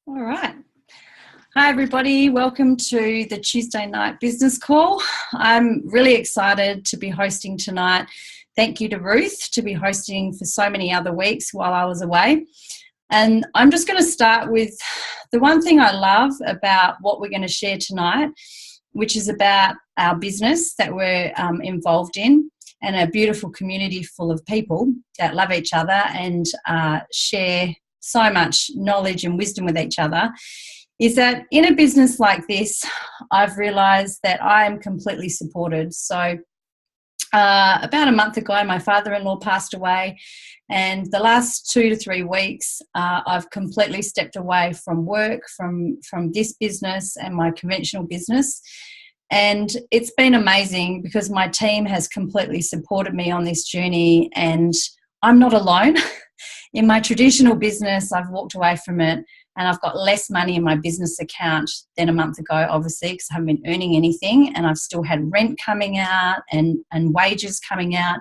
All right. Hi, everybody. Welcome to the Tuesday night business call. I'm really excited to be hosting tonight. Thank you to Ruth to be hosting for so many other weeks while I was away. And I'm just going to start with the one thing I love about what we're going to share tonight, which is about our business that we're involved in and a beautiful community full of people that love each other and share so much knowledge and wisdom with each other, is that in a business like this, I've realised that I am completely supported. So about a month ago, my father-in-law passed away, and the last 2 to 3 weeks, I've completely stepped away from work, from this business and my conventional business. And it's been amazing because my team has completely supported me on this journey, and I'm not alone. In my traditional business, I've walked away from it and I've got less money in my business account than a month ago, obviously, because I haven't been earning anything, and I've still had rent coming out and wages coming out.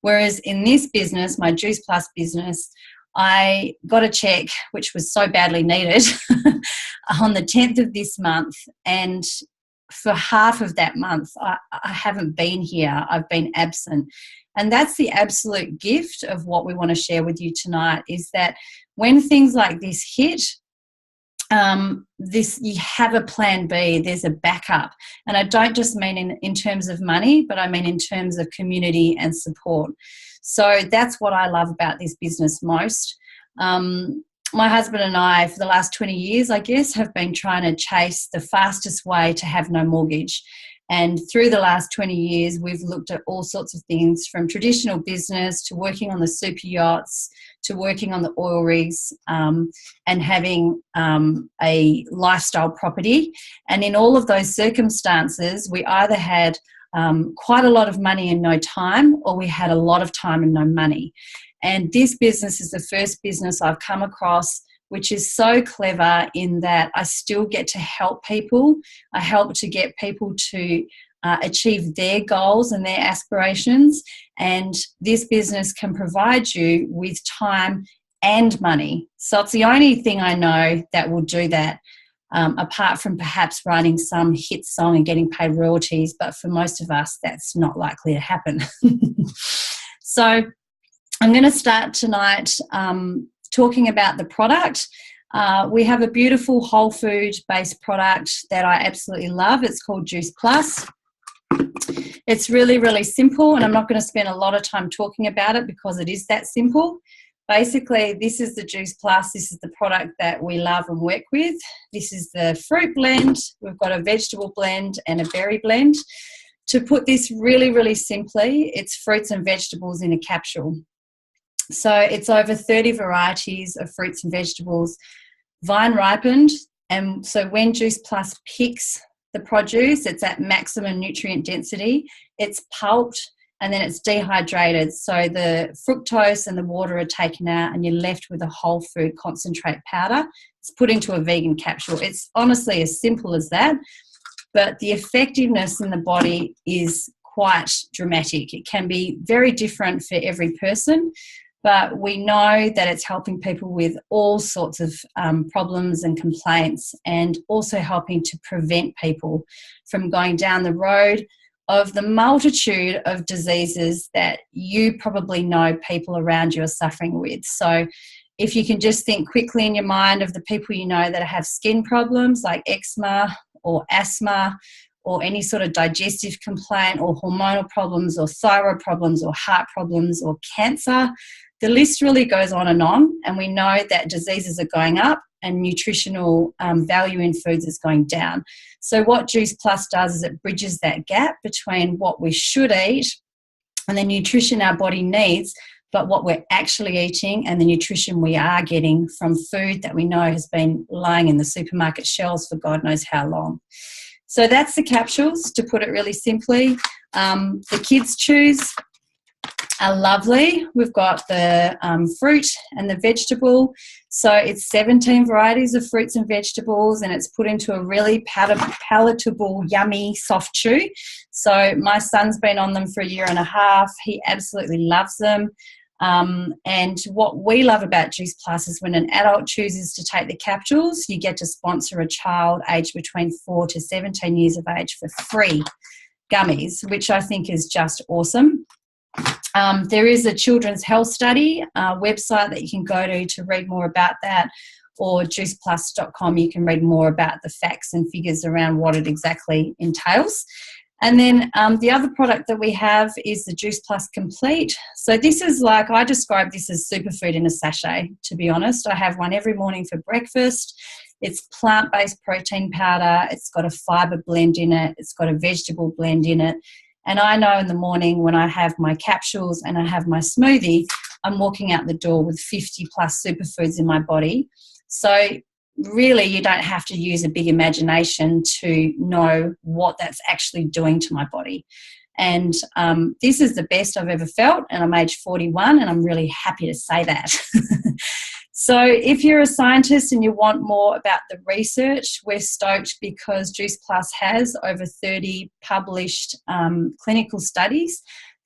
Whereas in this business, my Juice Plus business, I got a check, which was so badly needed, on the 10th of this month. And for half of that month, I haven't been here. I've been absent. And that's the absolute gift of what we want to share with you tonight, is that when things like this hit, you have a plan B, there's a backup. And I don't just mean in terms of money, but I mean in terms of community and support. So that's what I love about this business most. My husband and I, for the last 20 years, I guess, have been trying to chase the fastest way to have no mortgage. And through the last 20 years, we've looked at all sorts of things, from traditional business to working on the super yachts to working on the oil rigs, and having a lifestyle property. And in all of those circumstances, we either had quite a lot of money and no time, or we had a lot of time and no money. And this business is the first business I've come across which is so clever in that I still get to help people. I help to get people to achieve their goals and their aspirations. And this business can provide you with time and money. So it's the only thing I know that will do that, apart from perhaps writing some hit song and getting paid royalties. But for most of us, that's not likely to happen. So I'm going to start tonight talking about the product. We have a beautiful whole food based product that I absolutely love. It's called Juice Plus. It's really, really simple, and I'm not going to spend a lot of time talking about it because it is that simple. Basically, this is the Juice Plus. This is the product that we love and work with. This is the fruit blend. We've got a vegetable blend and a berry blend. To put this really, really simply, it's fruits and vegetables in a capsule. So it's over 30 varieties of fruits and vegetables, vine ripened. And so when Juice Plus picks the produce, it's at maximum nutrient density. It's pulped and then it's dehydrated. So the fructose and the water are taken out and you're left with a whole food concentrate powder. It's put into a vegan capsule. It's honestly as simple as that. But the effectiveness in the body is quite dramatic. It can be very different for every person. But we know that it's helping people with all sorts of problems and complaints, and also helping to prevent people from going down the road of the multitude of diseases that you probably know people around you are suffering with. So if you can just think quickly in your mind of the people you know that have skin problems like eczema or asthma, or any sort of digestive complaint, or hormonal problems, or thyroid problems, or heart problems, or cancer. The list really goes on, and we know that diseases are going up and nutritional value in foods is going down. So what Juice Plus does is it bridges that gap between what we should eat and the nutrition our body needs, but what we're actually eating and the nutrition we are getting from food that we know has been lying in the supermarket shelves for God knows how long. So that's the capsules, to put it really simply. The kids' chews are lovely. We've got the fruit and the vegetable. So it's 17 varieties of fruits and vegetables, and it's put into a really palatable, yummy, soft chew. So my son's been on them for 1.5 years. He absolutely loves them. And what we love about Juice Plus is when an adult chooses to take the capsules, you get to sponsor a child aged between 4 to 17 years of age for free gummies, which I think is just awesome. There is a children's health study website that you can go to read more about that, or juiceplus.com. You can read more about the facts and figures around what it exactly entails. And then the other product that we have is the Juice Plus Complete. So this is like, I describe this as superfood in a sachet, to be honest. I have one every morning for breakfast. It's plant-based protein powder. It's got a fibre blend in it. It's got a vegetable blend in it. And I know in the morning when I have my capsules and I have my smoothie, I'm walking out the door with 50 plus superfoods in my body. So really, you don't have to use a big imagination to know what that's actually doing to my body. And this is the best I've ever felt, and I'm age 41, and I'm really happy to say that. So if you're a scientist and you want more about the research, we're stoked because Juice Plus has over 30 published clinical studies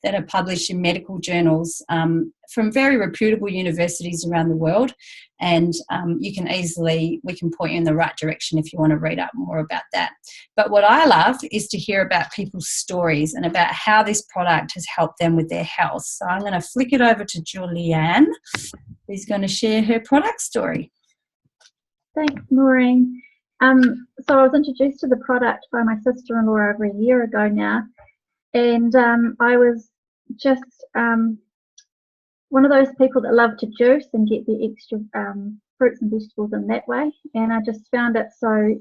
that are published in medical journals from very reputable universities around the world. And we can point you in the right direction if you want to read up more about that. But what I love is to hear about people's stories and about how this product has helped them with their health. So I'm going to flick it over to Julianne, who's going to share her product story. Thanks, Maureen. So I was introduced to the product by my sister-in-law over a year ago now. And I was just one of those people that love to juice and get the extra fruits and vegetables in that way. And I just found it so,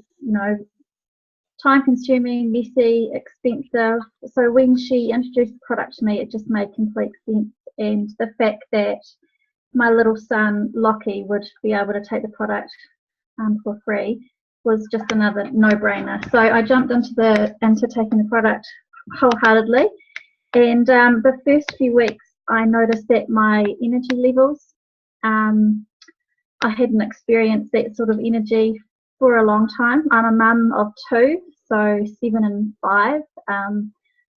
time-consuming, messy, expensive. So when she introduced the product to me, it just made complete sense. And the fact that my little son, Lockie, would be able to take the product for free was just another no-brainer. So I jumped into taking the product wholeheartedly, and the first few weeks I noticed that my energy levels, I hadn't experienced that sort of energy for a long time. I'm a mum of two, so 7 and 5,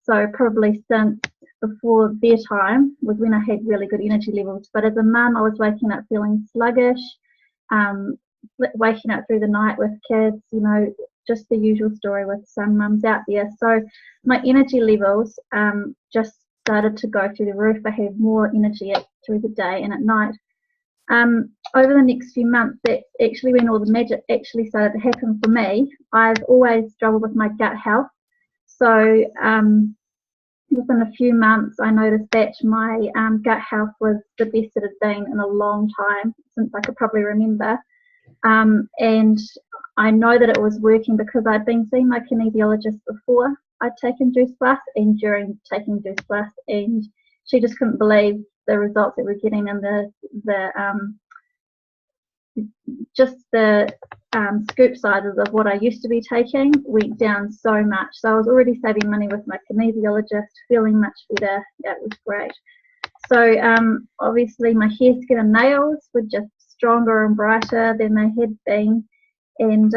so probably since before their time was when I had really good energy levels. But as a mum, I was waking up feeling sluggish, waking up through the night with kids, just the usual story with some mums out there. So my energy levels just started to go through the roof. I had more energy through the day and at night. Over the next few months, that's actually when all the magic actually started to happen for me. I've always struggled with my gut health. So within a few months, I noticed that my gut health was the best it had been in a long time, since I could probably remember. And I know that it was working because I'd been seeing my kinesiologist before I'd taken Juice Plus and during taking Juice Plus, and she just couldn't believe the results that we're getting, and the scoop sizes of what I used to be taking went down so much. So I was already saving money with my kinesiologist, feeling much better. Yeah, it was great. So obviously my hair, skin and nails were just stronger and brighter than they had been, and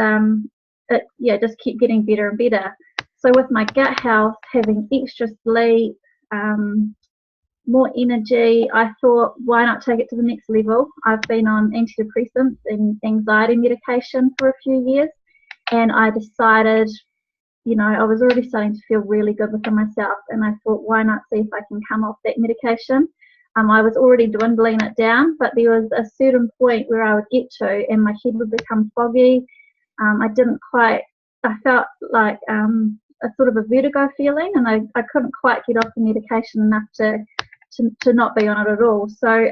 it just kept getting better and better. So with my gut health, having extra sleep, more energy, I thought, why not take it to the next level? I've been on antidepressants and anxiety medication for a few years, and I decided, I was already starting to feel really good within myself, and I thought, why not see if I can come off that medication? I was already dwindling it down, but there was a certain point where I would get to and my head would become foggy. I felt like a sort of a vertigo feeling, and I couldn't quite get off the medication enough to not be on it at all. So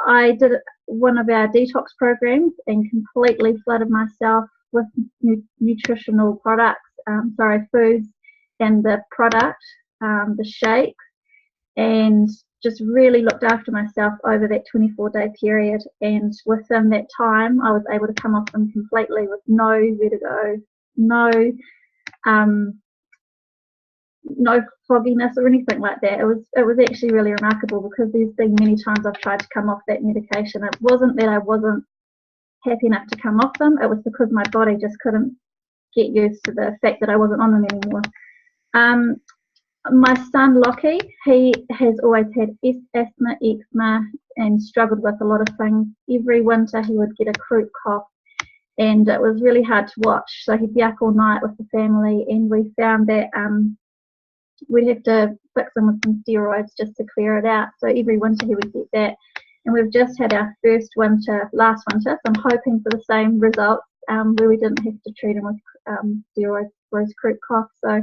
I did one of our detox programs and completely flooded myself with nutritional products, foods, and the product, the shakes, and just really looked after myself over that 24-day period. And within that time, I was able to come off them completely with no vertigo, no fogginess or anything like that. It was actually really remarkable, because there's been many times I've tried to come off that medication. It wasn't that I wasn't happy enough to come off them, it was because my body just couldn't get used to the fact that I wasn't on them anymore. My son Lockie, he has always had asthma, eczema, and struggled with a lot of things. Every winter he would get a croup cough, and it was really hard to watch. So he'd be up all night with the family, and we found that we'd have to fix him with some steroids just to clear it out. So every winter he would get that. And we've just had our first winter, last winter, so I'm hoping for the same results, where we didn't have to treat him with steroids for his croup cough. So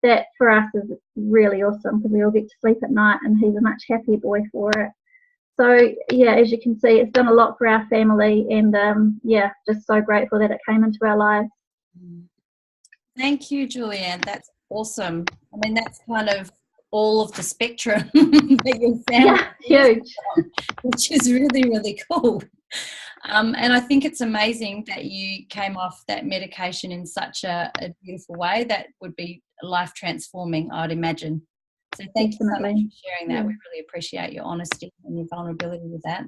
that for us is really awesome, because we all get to sleep at night, and he's a much happier boy for it. So yeah, as you can see, it's done a lot for our family, and yeah, just so grateful that it came into our lives. Thank you, Julianne. That's awesome. I mean, that's kind of all of the spectrum that your family huge, which is really, really cool. And I think it's amazing that you came off that medication in such a beautiful way. That would be life transforming, I'd imagine. So thank you so much for sharing that. We really appreciate your honesty and your vulnerability with that.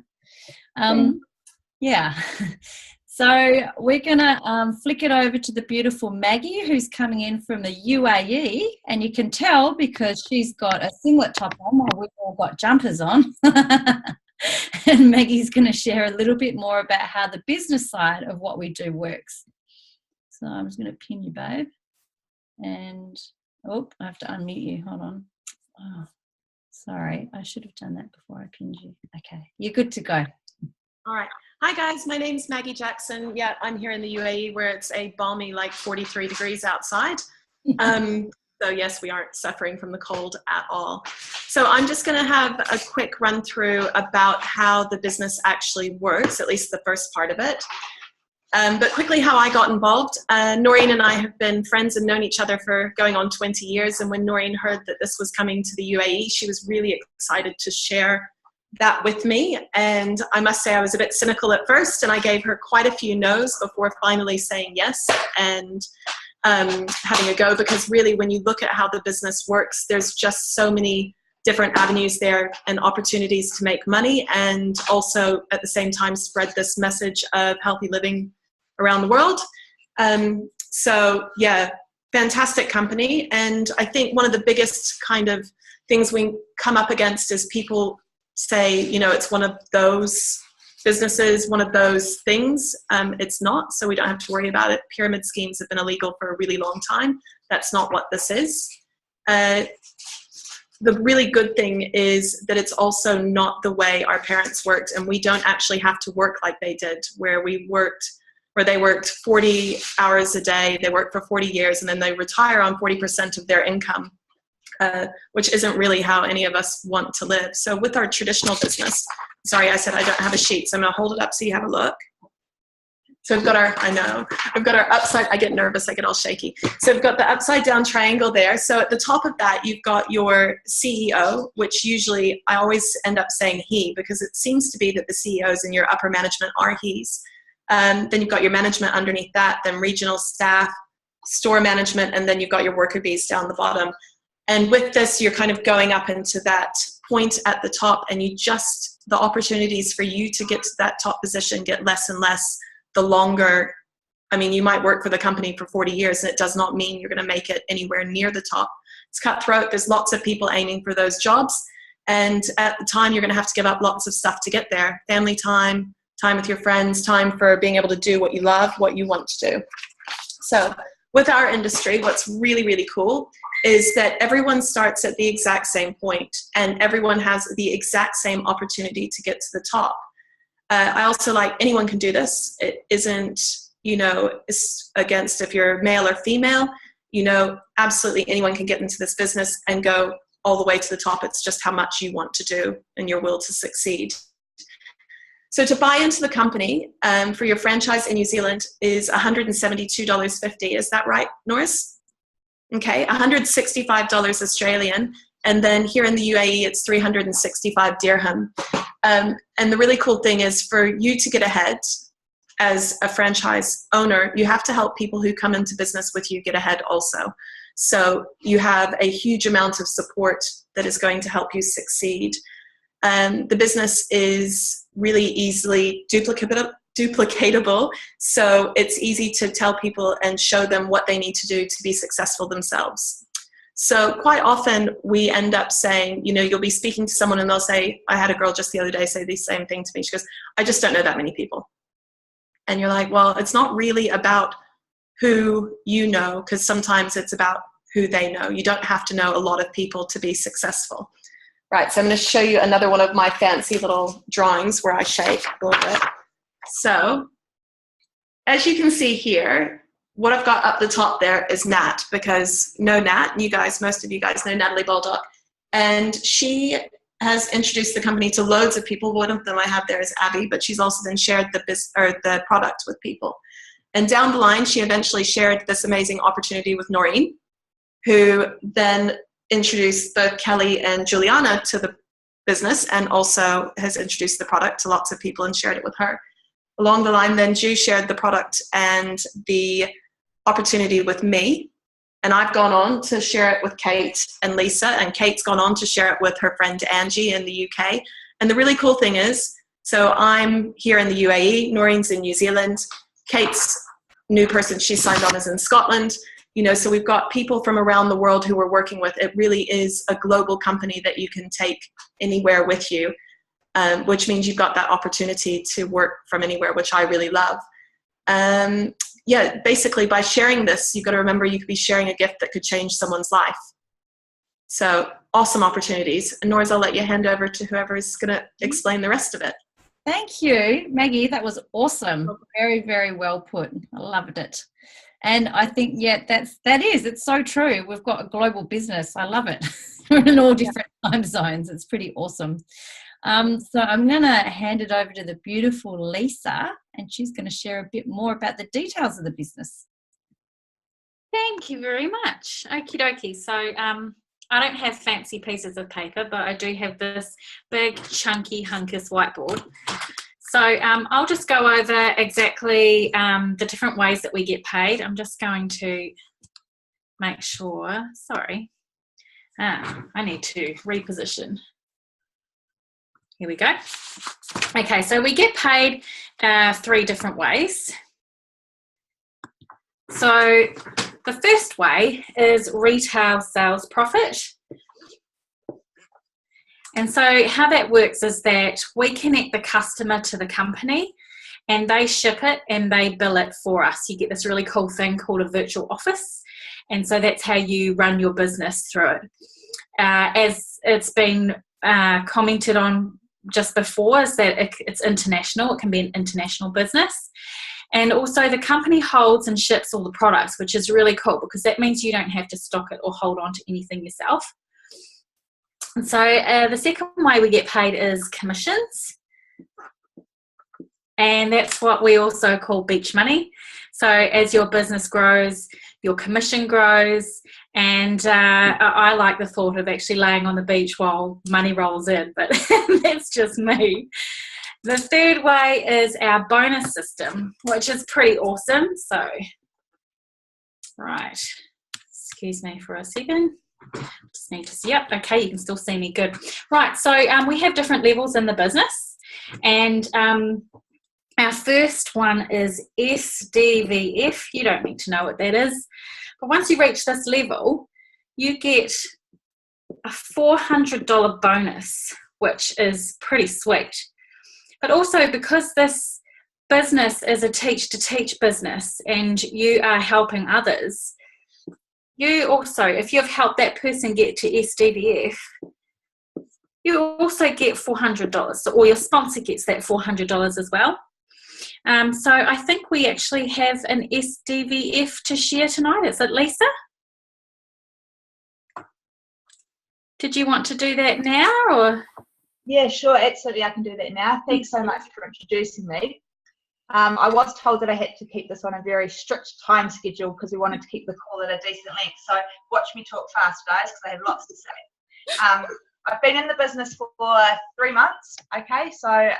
Yeah. So we're going to flick it over to the beautiful Maggie, who's coming in from the UAE. And you can tell because she's got a singlet top on while we've all got jumpers on. And Maggie's going to share a little bit more about how the business side of what we do works. So I'm just going to pin you, babe. And, I have to unmute you. Hold on. Oh, sorry. I should have done that before I pinned you. Okay. You're good to go. All right. Hi, guys. My name's Maggie Jackson. Yeah, I'm here in the UAE where it's a balmy, like 43 degrees outside. So yes, we aren't suffering from the cold at all. So I'm just going to have a quick run through about how the business actually works, at least the first part of it. But quickly how I got involved. Noreen and I have been friends and known each other for going on 20 years. And when Noreen heard that this was coming to the UAE, she was really excited to share that with me. And I must say I was a bit cynical at first, and I gave her quite a few no's before finally saying yes and having a go, because really when you look at how the business works, there's just so many different avenues there and opportunities to make money, and also at the same time spread this message of healthy living around the world. So yeah, fantastic company. And I think one of the biggest kind of things we come up against is people say, you know, it's one of those businesses, one of those things. It's not, so we don't have to worry about it. Pyramid schemes have been illegal for a really long time. That's not what this is. The really good thing is that it's also not the way our parents worked, and we don't actually have to work like they did, where they worked 40 hours a day, they worked for 40 years, and then they retire on 40% of their income. Which isn't really how any of us want to live. So with our traditional business, sorry, I said I don't have a sheet, so I'm gonna hold it up so you have a look. So we've got our upside, I get nervous, I get all shaky. So we've got the upside down triangle there. So at the top of that, you've got your CEO, which usually I always end up saying he, because it seems to be that the CEOs in your upper management are he's. Then you've got your management underneath that, then regional staff, store management, and then you've got your worker bees down the bottom. And with this, you're kind of going up into that point at the top, and the opportunities for you to get to that top position get less and less the longer. I mean, you might work for the company for 40 years, and it does not mean you're going to make it anywhere near the top. It's cutthroat. There's lots of people aiming for those jobs. And at the time, you're going to have to give up lots of stuff to get there. Family time, time with your friends, time for being able to do what you love, what you want to do. So with our industry, what's really, really cool is that everyone starts at the exact same point, and everyone has the exact same opportunity to get to the top. I also like anyone can do this. It isn't, you know, it's against if you're male or female, you know, absolutely anyone can get into this business and go all the way to the top. It's just how much you want to do and your will to succeed. So to buy into the company for your franchise in New Zealand is $172.50. Is that right, Norris? Okay, $165 Australian. And then here in the UAE, it's 365 dirham. And the really cool thing is for you to get ahead as a franchise owner, you have to help people who come into business with you get ahead also. So you have a huge amount of support that is going to help you succeed. The business is really easily duplicatable, so it's easy to tell people and show them what they need to do to be successful themselves. So quite often we end up saying, you know, you'll be speaking to someone and they'll say, I had a girl just the other day say the same thing to me. She goes, I just don't know that many people. And you're like, well, it's not really about who you know, because sometimes it's about who they know. You don't have to know a lot of people to be successful. Right, so I'm going to show you another one of my fancy little drawings where I shake a little bit. So, as you can see here, what I've got up the top there is Nat, because Nat, most of you guys know Natalie Baldock, and she has introduced the company to loads of people. One of them I have there is Abby, but she's also then shared the product with people. And down the line, she eventually shared this amazing opportunity with Noreen, who then introduced both Kelly and Juliana to the business and also has introduced the product to lots of people and shared it with her. Along the line, then Ju shared the product and the opportunity with me, and I've gone on to share it with Kate and Lisa, and Kate's gone on to share it with her friend Angie in the UK. And the really cool thing is, so I'm here in the UAE, Noreen's in New Zealand, Kate's new person she signed on is in Scotland, you know, so we've got people from around the world who we're working with. It really is a global company that you can take anywhere with you, which means you've got that opportunity to work from anywhere, which I really love. Yeah, basically by sharing this, you've got to remember you could be sharing a gift that could change someone's life. So awesome opportunities. And Nors, I'll let you hand over to whoever is going to explain the rest of it. Thank you, Maggie. That was awesome. Very, very well put. I loved it. And I think, yeah, it's so true. We've got a global business. I love it. We're in all different time zones. It's pretty awesome. So I'm going to hand it over to the beautiful Lisa, and she's going to share a bit more about the details of the business. Thank you very much. Okie dokie. So I don't have fancy pieces of paper, but I do have this big chunky hunkus whiteboard. So I'll just go over exactly the different ways that we get paid. I'm just going to make sure, sorry, I need to reposition. Here we go. Okay, so we get paid 3 different ways. So the first way is retail sales profit. And so how that works is that we connect the customer to the company and they ship it and they bill it for us. You get this really cool thing called a virtual office. And so that's how you run your business through it. As it's been commented on just before, is that it's international. It can be an international business. And also the company holds and ships all the products, which is really cool because that means you don't have to stock it or hold on to anything yourself. And so the second way we get paid is commissions. And that's what we also call beach money. So as your business grows, your commission grows. And I like the thought of actually laying on the beach while money rolls in, but that's just me. The third way is our bonus system, which is pretty awesome. So, right, excuse me for a second. Just need to see up. Okay, you can still see me good. Right, so we have different levels in the business. And our first one is SDVF. You don't need to know what that is. But once you reach this level, you get a $400 bonus, which is pretty sweet. But also because this business is a teach-to-teach business and you are helping others, you also, if you've helped that person get to SDVF, you also get $400. So, or your sponsor gets that $400 as well. So I think we actually have an SDVF to share tonight. Is it Lisa? Did you want to do that now or? Yeah, sure, absolutely, I can do that now. Thanks so much for introducing me. I was told that I had to keep this on a very strict time schedule because we wanted to keep the call at a decent length. So watch me talk fast, guys, because I have lots to say. I've been in the business for 3 months, okay? So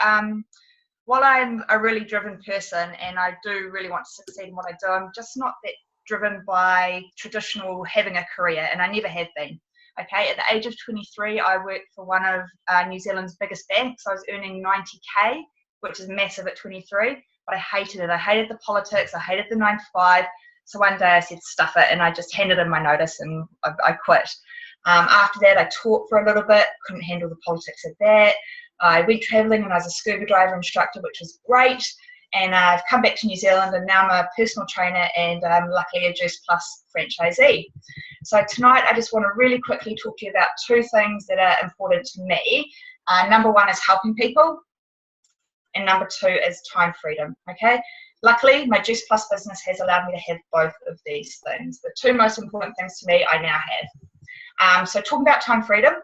while I'm a really driven person and I do really want to succeed in what I do, I'm just not that driven by traditional having a career, and I never have been. Okay, at the age of 23, I worked for one of New Zealand's biggest banks. I was earning 90K, which is massive at 23, but I hated it. I hated the politics. I hated the 9 to 5. So one day I said, stuff it, and I just handed in my notice and I quit. After that, I taught for a little bit, couldn't handle the politics of that. I went travelling and I was a scuba diver instructor, which was great. And I've come back to New Zealand and now I'm a personal trainer and luckily a Juice Plus franchisee. So tonight I just want to really quickly talk to you about two things that are important to me. Number one is helping people, and number two is time freedom, okay? Luckily, my Juice Plus business has allowed me to have both of these things. The two most important things to me I now have. So talking about time freedom,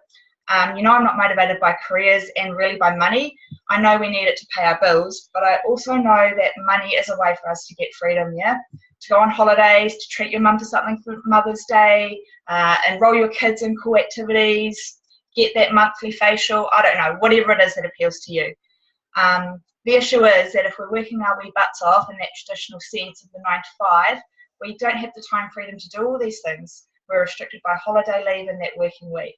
you know I'm not motivated by careers and really by money. I know we need it to pay our bills, but I also know that money is a way for us to get freedom, yeah? To go on holidays, to treat your mum to something for Mother's Day, enroll your kids in cool activities, get that monthly facial, I don't know, whatever it is that appeals to you. The issue is that if we're working our wee butts off in that traditional sense of the 9 to 5, we don't have the time freedom to do all these things. We're restricted by holiday leave and that working week.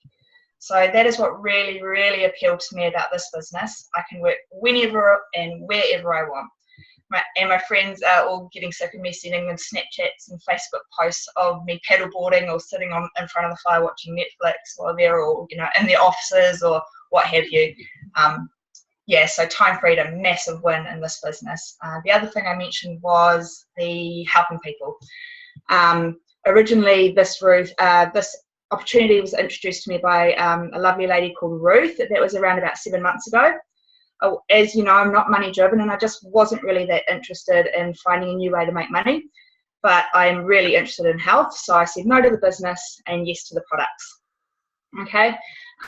So that is what really, really appealed to me about this business. I can work whenever and wherever I want. My friends are all getting sick of me sending them Snapchats and Facebook posts of me paddleboarding or sitting in front of the fire watching Netflix while they're all, you know, in their offices or what have you. Yeah, so time freedom, massive win in this business. The other thing I mentioned was the helping people. Originally, this opportunity was introduced to me by a lovely lady called Ruth. That was around about 7 months ago. As you know, I'm not money driven and I just wasn't really that interested in finding a new way to make money, but I'm really interested in health. So I said no to the business and yes to the products. Okay.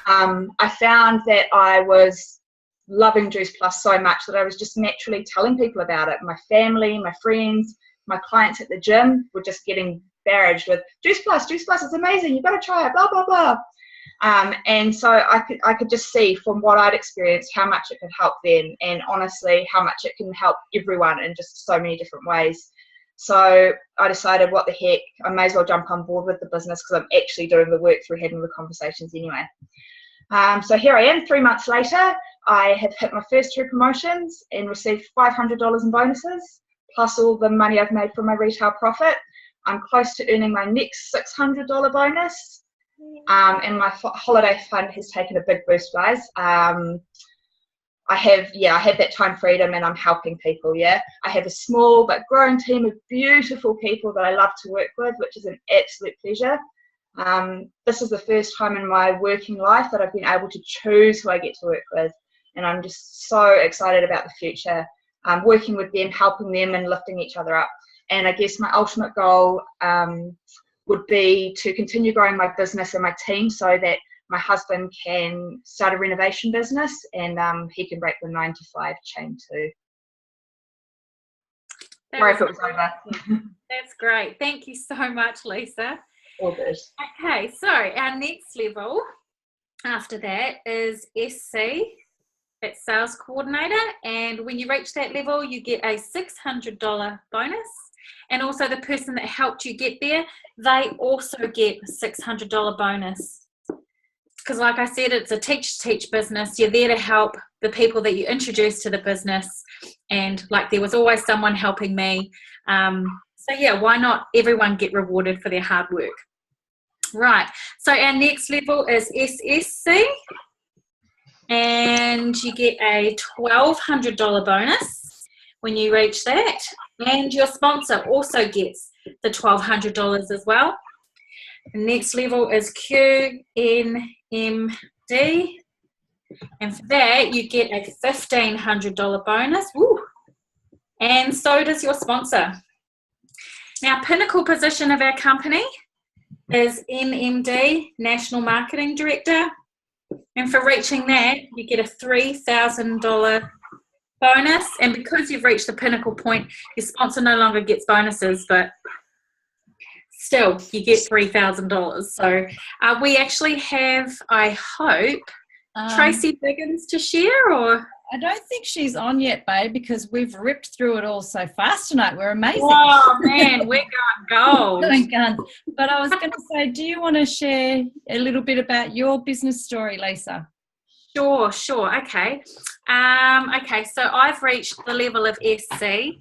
I found that I was loving Juice Plus so much that I was just naturally telling people about it. My family, my friends, my clients at the gym were just getting barraged with Juice Plus, it's amazing, you've got to try it, blah, blah, blah. And so I could just see from what I'd experienced how much it could help them, and honestly how much it can help everyone in just so many different ways. So I decided, what the heck, I may as well jump on board with the business because I'm actually doing the work through having the conversations anyway. So here I am 3 months later. I have hit my first 2 promotions and received $500 in bonuses, plus all the money I've made from my retail profit. I'm close to earning my next $600 bonus. And my holiday fund has taken a big boost, guys. I have that time freedom and I'm helping people, yeah. I have a small but growing team of beautiful people that I love to work with, which is an absolute pleasure. This is the first time in my working life that I've been able to choose who I get to work with, and I'm just so excited about the future, working with them, helping them and lifting each other up. And I guess my ultimate goal would be to continue growing my business and my team so that my husband can start a renovation business and he can break the 9 to 5 chain too. Sorry if it was over. That's great. Thank you so much, Lisa. All good. Okay, so our next level after that is SC, that's Sales Coordinator, and when you reach that level you get a $600 bonus, and also the person that helped you get there, they also get a $600 bonus. Because like I said, it's a teach business. You're there to help the people that you introduce to the business, and like there was always someone helping me. So yeah, why not everyone get rewarded for their hard work? Right, so our next level is SSC, and you get a $1,200 bonus when you reach that, and your sponsor also gets the $1,200 as well. The next level is QNMD, and for that you get a $1,500 bonus. Woo. And so does your sponsor. Now, pinnacle position of our company is NMD, National Marketing Director, and for reaching that you get a $3,000 bonus, and because you've reached the pinnacle point, your sponsor no longer gets bonuses, but still you get $3,000. So we actually have, I hope, Tracy Biggins to share, or? I don't think she's on yet, babe, because we've ripped through it all so fast tonight. We're amazing. Oh, man, we're going gold. But I was going to say, do you want to share a little bit about your business story, Lisa? Sure. Okay. Okay, so I've reached the level of SC,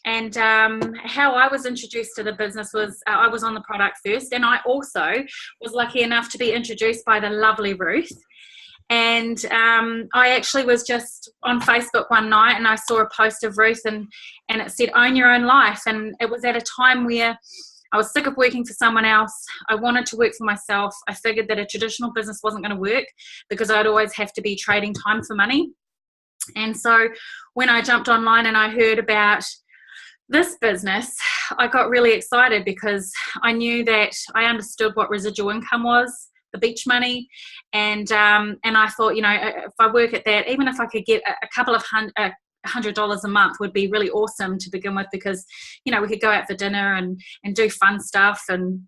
And how I was introduced to the business was I was on the product first, and I also was lucky enough to be introduced by the lovely Ruth. And I actually was just on Facebook one night, and I saw a post of Ruth, and it said, own your own life. And it was at a time where I was sick of working for someone else. I wanted to work for myself. I figured that a traditional business wasn't going to work because I'd always have to be trading time for money. And so when I jumped online and I heard about this business, I got really excited because I knew that I understood what residual income was, the beach money, and I thought, if I work at that, even if I could get a couple of $100 a month would be really awesome to begin with, because we could go out for dinner and do fun stuff and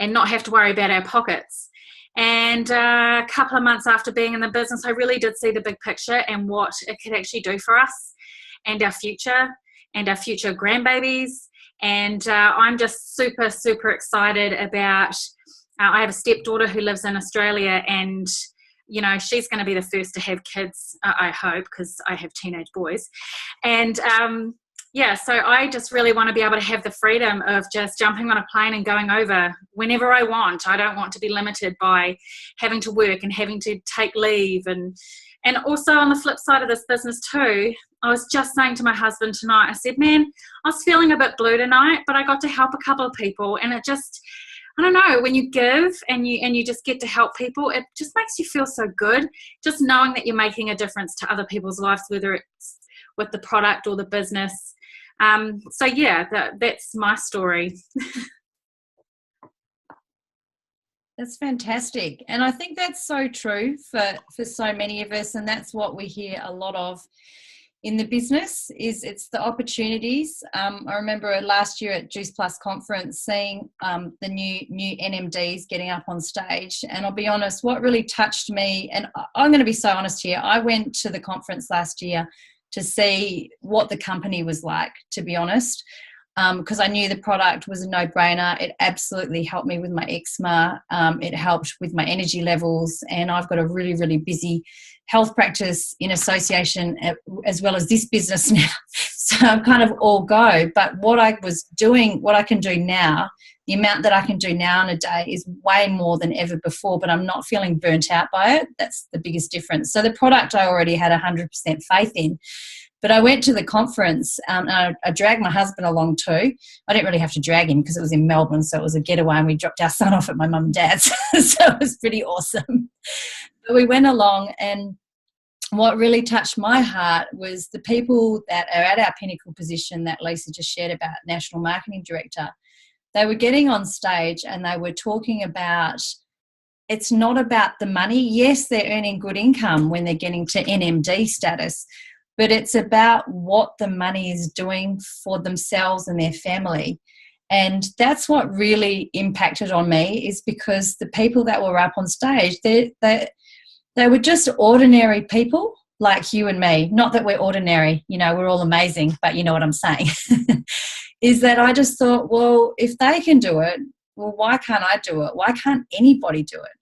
not have to worry about our pockets. And a couple of months after being in the business, I really did see the big picture and what it could actually do for us and our future grandbabies. And I'm just super, super excited about, I have a stepdaughter who lives in Australia, and she's going to be the first to have kids, I hope, because I have teenage boys. And so I just really want to be able to have the freedom of just jumping on a plane and going over whenever I want. I don't want to be limited by having to work and having to take leave. And also on the flip side of this business too, I was just saying to my husband tonight, I said, man, I was feeling a bit blue tonight, but I got to help a couple of people, and it just, I don't know, when you give and you just get to help people, it just makes you feel so good, just knowing that you're making a difference to other people's lives, whether it's with the product or the business. That's my story. That's fantastic. And I think that's so true for so many of us, and that's what we hear a lot of in the business, is it's the opportunities. I remember last year at Juice Plus conference seeing the new NMDs getting up on stage, and I'll be honest, what really touched me, and I'm going to be so honest here, I went to the conference last year to see what the company was like, to be honest, because I knew the product was a no-brainer. It absolutely helped me with my eczema. It helped with my energy levels, and I've got a really, really busy health practice in association as well as this business now. So I'm kind of all go. But what I was doing, what I can do now, the amount that I can do now in a day is way more than ever before, but I'm not feeling burnt out by it. That's the biggest difference. So the product I already had 100% faith in. But I went to the conference, and I dragged my husband along too. I didn't really have to drag him because it was in Melbourne, so it was a getaway, and we dropped our son off at my mum and dad's. So it was pretty awesome. But we went along, and what really touched my heart was the people that are at our pinnacle position that Lisa just shared about, National Marketing Director. They were getting on stage and they were talking about, it's not about the money. Yes, they're earning good income when they're getting to NMD status, but it's about what the money is doing for themselves and their family. And that's what really impacted on me, is because the people that were up on stage, they were just ordinary people like you and me. Not that we're ordinary, we're all amazing, but you know what I'm saying. Is that I just thought, well, if they can do it, well, why can't I do it? Why can't anybody do it?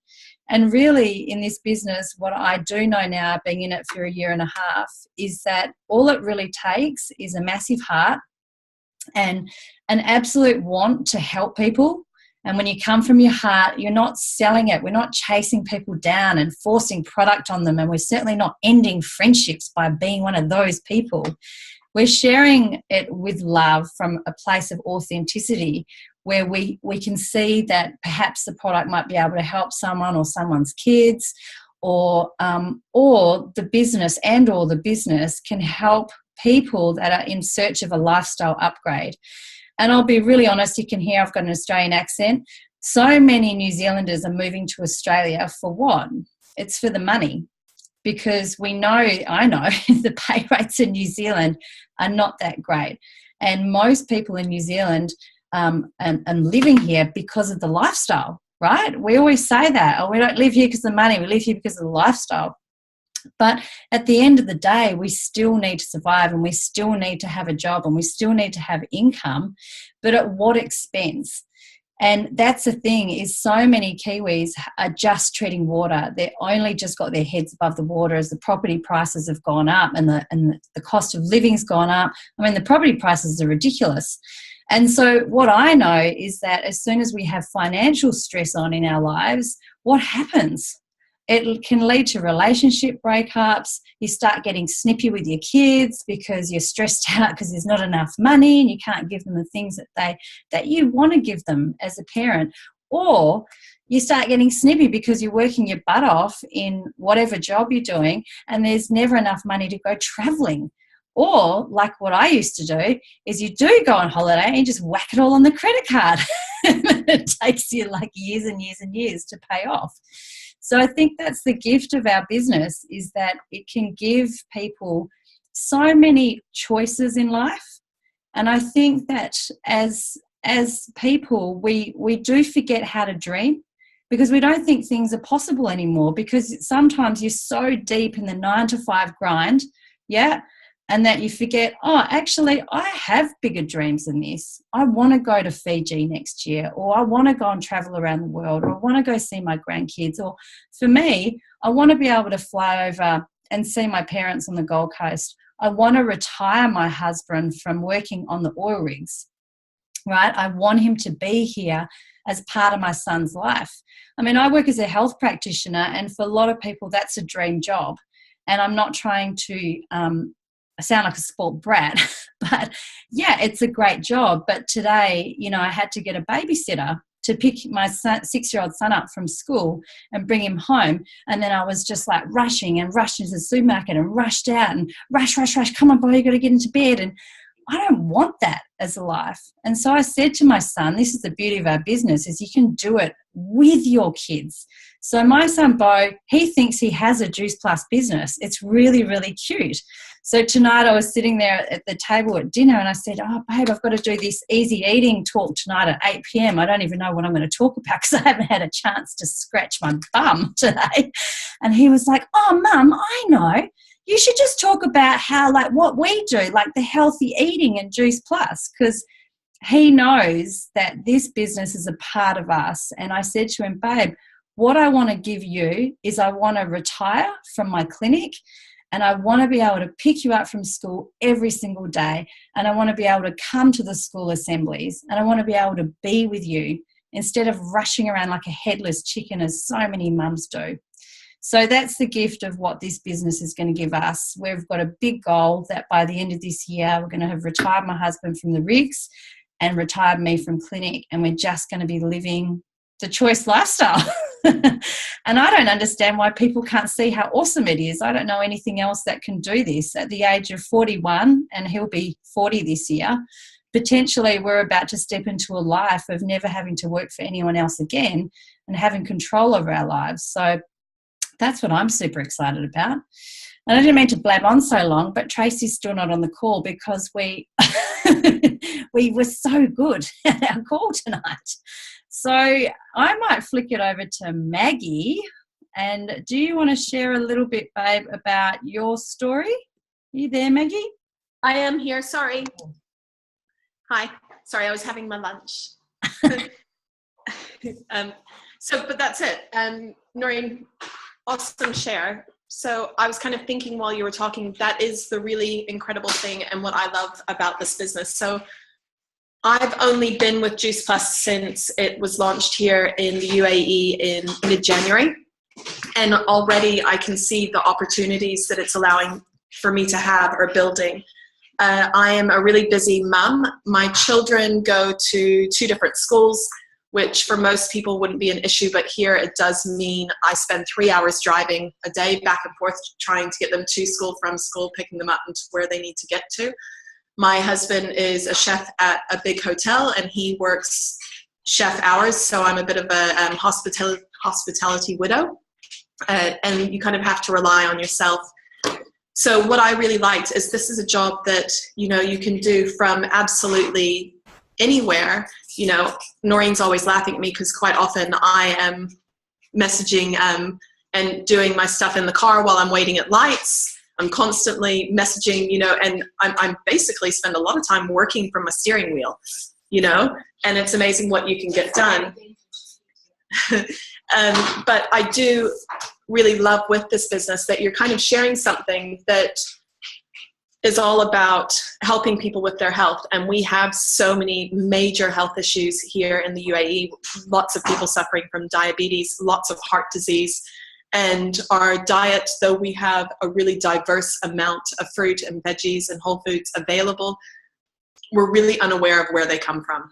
And really, in this business, what I do know now, being in it for a year and a half, is that all it really takes is a massive heart and an absolute want to help people. And when you come from your heart, you're not selling it. We're not chasing people down and forcing product on them. And we're certainly not ending friendships by being one of those people. We're sharing it with love from a place of authenticity, where we can see that perhaps the product might be able to help someone or someone's kids, or the business can help people that are in search of a lifestyle upgrade. And I'll be really honest, you can hear I've got an Australian accent. So many New Zealanders are moving to Australia for what? It's for the money. Because I know the pay rates in New Zealand are not that great. And most people in New Zealand and living here because of the lifestyle, right? We always say that, we don't live here because of the money, we live here because of the lifestyle. But at the end of the day, we still need to survive, and we still need to have a job, and we still need to have income. But at what expense? And that's the thing, is so many Kiwis are just treading water. They're only just got their heads above the water as the property prices have gone up and the cost of living's gone up. I mean, the property prices are ridiculous. And so what I know is that as soon as we have financial stress on in our lives, what happens? It can lead to relationship breakups. You start getting snippy with your kids because you're stressed out because there's not enough money and you can't give them the things that you want to give them as a parent. Or you start getting snippy because you're working your butt off in whatever job you're doing and there's never enough money to go traveling. Or like what I used to do is you do go on holiday and you just whack it all on the credit card. It takes you like years and years and years to pay off. So I think that's the gift of our business, is that it can give people so many choices in life. And I think that as people, we do forget how to dream because we don't think things are possible anymore, because sometimes you're so deep in the 9-to-5 grind, and that you forget, oh, actually, I have bigger dreams than this. I want to go to Fiji next year, or I want to go and travel around the world, or I want to go see my grandkids. Or for me, I want to be able to fly over and see my parents on the Gold Coast. I want to retire my husband from working on the oil rigs, right? I want him to be here as part of my son's life. I mean, I work as a health practitioner, and for a lot of people, that's a dream job. And I'm not trying to I sound like a spoiled brat, but yeah, it's a great job. But today, I had to get a babysitter to pick my 6-year-old son up from school and bring him home. And then I was just like rushing to the supermarket and rushed out and rush. Come on, boy, you got to get into bed. And I don't want that as a life. And so I said to my son, this is the beauty of our business, is you can do it with your kids. So my son, Bo, he thinks he has a Juice Plus business. It's really, really cute. So tonight I was sitting there at the table at dinner and I said, oh, babe, I've got to do this easy eating talk tonight at 8 p.m. I don't even know what I'm going to talk about because I haven't had a chance to scratch my bum today. And he was like, oh, Mum, I know. You should just talk about how, like, what we do, like the healthy eating and Juice Plus, because he knows that this business is a part of us. And I said to him, babe, what I want to give you is I want to retire from my clinic, and I want to be able to pick you up from school every single day, and I want to be able to come to the school assemblies, and I want to be able to be with you instead of rushing around like a headless chicken as so many mums do. So that's the gift of what this business is going to give us. We've got a big goal that by the end of this year, we're going to have retired my husband from the rigs and retired me from clinic, and we're just going to be living the choice lifestyle. And I don't understand why people can't see how awesome it is. I don't know anything else that can do this. At the age of 41, and he'll be 40 this year, potentially we're about to step into a life of never having to work for anyone else again and having control over our lives. So that's what I'm super excited about. And I didn't mean to blab on so long, but Tracy's still not on the call because we were so good at our call tonight. So I might flick it over to Maggie. And do you want to share a little bit, babe, about your story? Are you there, Maggie? I am here. Sorry. Hi. Sorry, I was having my lunch. But that's it. Noreen, awesome share. So I was kind of thinking while you were talking, that is the really incredible thing and what I love about this business. So I've only been with Juice Plus since it was launched here in the UAE in mid-January. And already I can see the opportunities that it's allowing for me to have or building. I am a really busy mum. My children go to 2 different schools, which for most people wouldn't be an issue, but here it does mean I spend 3 hours driving a day back and forth trying to get them to school, from school, picking them up and to where they need to get to. My husband is a chef at a big hotel and he works chef hours, so I'm a bit of a hospitality widow, and you kind of have to rely on yourself. So what I really liked is this is a job that, you can do from absolutely anywhere. Noreen's always laughing at me because quite often I am messaging and doing my stuff in the car while I'm waiting at lights. I'm constantly messaging, and I'm basically spend a lot of time working from my steering wheel. and it's amazing what you can get done. But I do really love with this business that you're kind of sharing something that is all about helping people with their health. And we have so many major health issues here in the UAE, lots of people suffering from diabetes, lots of heart disease. And our diet, though we have a really diverse amount of fruit and veggies and whole foods available, we're really unaware of where they come from.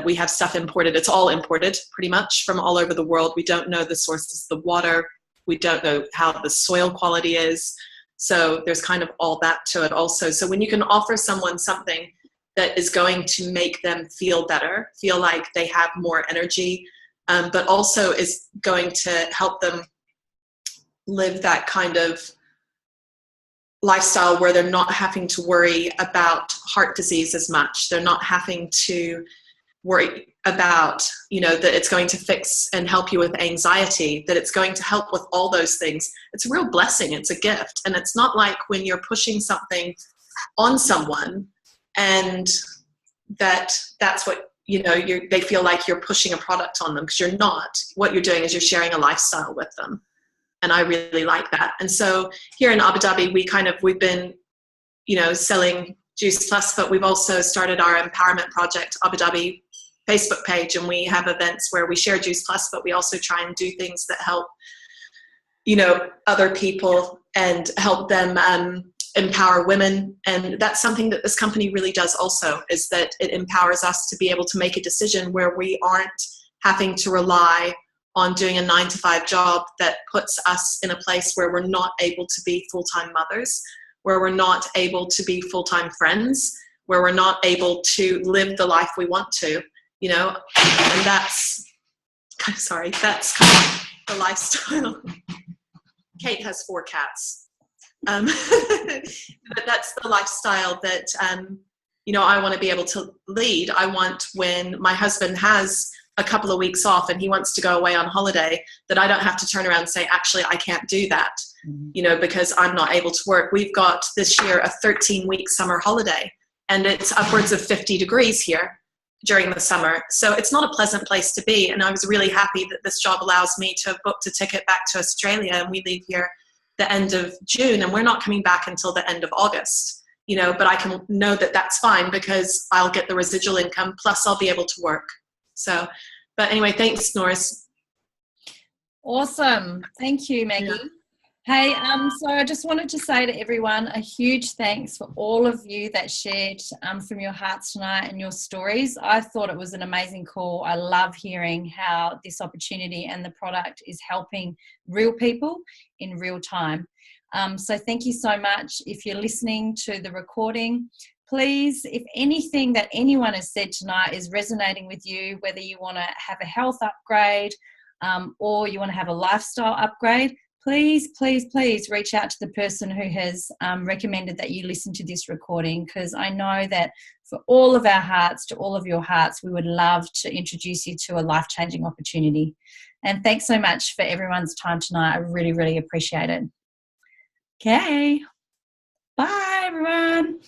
We have stuff imported. It's all imported pretty much from all over the world. We don't know the sources of the water. We don't know how the soil quality is. So there's kind of all that to it also. So when you can offer someone something that is going to make them feel better, feel like they have more energy, but also is going to help them live that kind of lifestyle where they're not having to worry about heart disease as much. They're not having to worry about, that it's going to fix and help you with anxiety, that it's going to help with all those things. It's a real blessing. It's a gift. And it's not like when you're pushing something on someone and that's what, they feel like you're pushing a product on them, because you're not. What you're doing is you're sharing a lifestyle with them. And I really like that. And so here in Abu Dhabi, we've been, selling Juice Plus, but we've also started our empowerment project, Abu Dhabi Facebook page, and we have events where we share Juice Plus, but we also try and do things that help, other people and help them empower women. And that's something that this company really does also, is that it empowers us to be able to make a decision where we aren't having to rely on doing a 9-to-5 job that puts us in a place where we're not able to be full-time mothers, where we're not able to be full-time friends, where we're not able to live the life we want to. And that's kind of the lifestyle. Kate has 4 cats. But that's the lifestyle that, I want to be able to lead. I want, when my husband has a couple of weeks off and he wants to go away on holiday, that I don't have to turn around and say, actually, I can't do that, because I'm not able to work. We've got this year a 13-week summer holiday, and it's upwards of 50 degrees here during the summer. So it's not a pleasant place to be. And I was really happy that this job allows me to have booked a ticket back to Australia, and we leave here the end of June, and we're not coming back until the end of August, but I can know that that's fine because I'll get the residual income, plus I'll be able to work. So, but anyway, thanks, Norris. Awesome. Thank you, Maggie. Yeah. Hey, so I just wanted to say to everyone a huge thanks for all of you that shared from your hearts tonight and your stories. I thought it was an amazing call. I love hearing how this opportunity and the product is helping real people in real time. So thank you so much. If you're listening to the recording, please, if anything that anyone has said tonight is resonating with you, whether you want to have a health upgrade or you want to have a lifestyle upgrade, please reach out to the person who has recommended that you listen to this recording, because I know that for all of our hearts, to all of your hearts, we would love to introduce you to a life-changing opportunity. And thanks so much for everyone's time tonight. I really, really appreciate it. Okay. Bye, everyone.